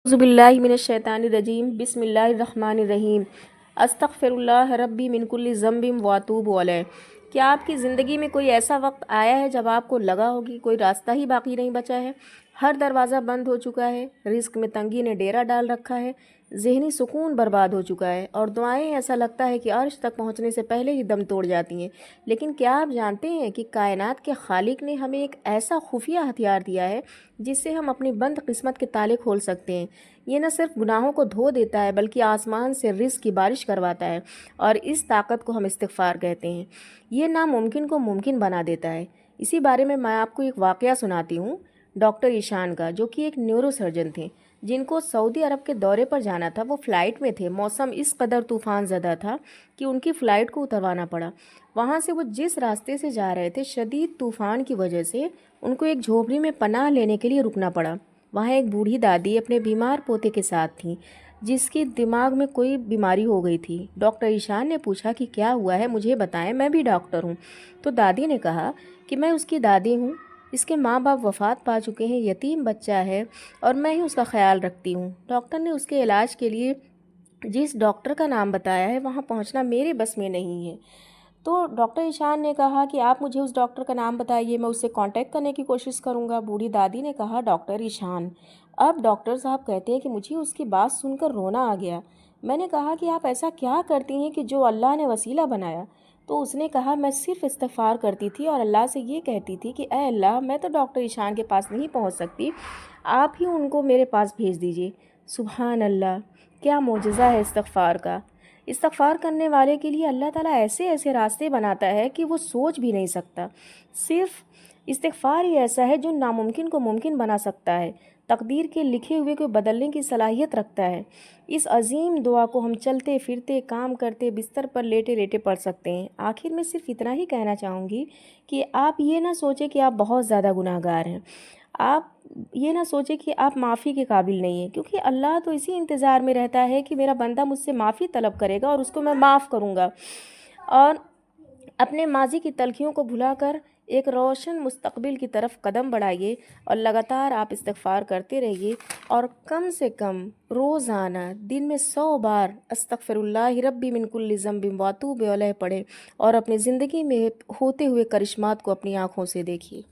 अऊज़ुबिल्लाहि मिनश्शैतानिर्रजीम बिस्मिल्लाहिर्रहमानिर्रहीम अस्तग़फिरुल्लाह रब्बी मिन कुल्लि ज़ंबिन व अतूबु अलैह। क्या आपकी ज़िंदगी में कोई ऐसा वक्त आया है जब आपको लगा हो कि कोई रास्ता ही बाकी नहीं बचा है, हर दरवाज़ा बंद हो चुका है, रिस्क में तंगी ने डेरा डाल रखा है, ज़हनी सुकून बर्बाद हो चुका है और दुआएं ऐसा लगता है कि अर्श तक पहुंचने से पहले ही दम तोड़ जाती हैं। लेकिन क्या आप जानते हैं कि कायनात के खालिक ने हमें एक ऐसा खुफिया हथियार दिया है जिससे हम अपनी बंद किस्मत के ताले खोल सकते हैं। ये न सिर्फ गुनाहों को धो देता है बल्कि आसमान से रिज़्क़ की बारिश करवाता है और इस ताकत को हम इस्तिग़फ़ार कहते हैं। ये नामुमकिन को मुमकिन बना देता है। इसी बारे में मैं आपको एक वाक़या सुनाती हूँ डॉक्टर ईशान का, जो कि एक न्यूरो सर्जन थे जिनको सऊदी अरब के दौरे पर जाना था। वो फ़्लाइट में थे, मौसम इस कदर तूफ़ान ज़दा था कि उनकी फ़्लाइट को उतरवाना पड़ा। वहाँ से वो जिस रास्ते से जा रहे थे, शदीद तूफ़ान की वजह से उनको एक झोपड़ी में पनाह लेने के लिए रुकना पड़ा। वहाँ एक बूढ़ी दादी अपने बीमार पोते के साथ थीं जिसकी दिमाग में कोई बीमारी हो गई थी। डॉक्टर ईशान ने पूछा कि क्या हुआ है, मुझे बताएं, मैं भी डॉक्टर हूँ। तो दादी ने कहा कि मैं उसकी दादी हूँ, इसके माँ बाप वफ़ात पा चुके हैं, यतीम बच्चा है और मैं ही उसका ख्याल रखती हूँ। डॉक्टर ने उसके इलाज के लिए जिस डॉक्टर का नाम बताया है वहाँ पहुँचना मेरे बस में नहीं है। तो डॉक्टर ईशान ने कहा कि आप मुझे उस डॉक्टर का नाम बताइए, मैं उससे कांटेक्ट करने की कोशिश करूँगा। बूढ़ी दादी ने कहा, डॉक्टर ईशान। अब डॉक्टर साहब कहते हैं कि मुझे उसकी बात सुनकर रोना आ गया। मैंने कहा कि आप ऐसा क्या करती हैं कि जो अल्लाह ने वसीला बनाया? तो उसने कहा, मैं सिर्फ़ इस्तिग़फ़ार करती थी और अल्लाह से ये कहती थी कि ऐ अल्लाह, मैं तो डॉक्टर ईशान के पास नहीं पहुंच सकती, आप ही उनको मेरे पास भेज दीजिए। सुभान अल्लाह, क्या मोजज़ा है इस्तिग़फ़ार का। इस्तिग़फ़ार करने वाले के लिए अल्लाह ताला ऐसे ऐसे रास्ते बनाता है कि वो सोच भी नहीं सकता। सिर्फ़ इस्तिग़फ़ार ही ऐसा है जो नामुमकिन को मुमकिन बना सकता है, तकदीर के लिखे हुए को बदलने की सलाहियत रखता है। इस अजीम दुआ को हम चलते फिरते, काम करते, बिस्तर पर लेटे लेटे पढ़ सकते हैं। आखिर में सिर्फ इतना ही कहना चाहूँगी कि आप ये ना सोचें कि आप बहुत ज़्यादा गुनाहगार हैं, आप ये ना सोचें कि आप माफ़ी के काबिल नहीं हैं, क्योंकि अल्लाह तो इसी इंतज़ार में रहता है कि मेरा बंदा मुझसे माफ़ी तलब करेगा और उसको मैं माफ़ करूँगा। और अपने माजी की तलखियों को भुलाकर एक रोशन मुस्तकबिल की तरफ कदम बढ़ाइए और लगातार आप इस्तिग़फ़ार करते रहिए और कम से कम रोज़ाना दिन में 100 बार अस्तग़फिरुल्लाह रब्बी मिन कुल्लि ज़ंबिन व अतूबु अलैह पढ़ें और अपनी ज़िंदगी में होते हुए करिश्मात को अपनी आँखों से देखिए।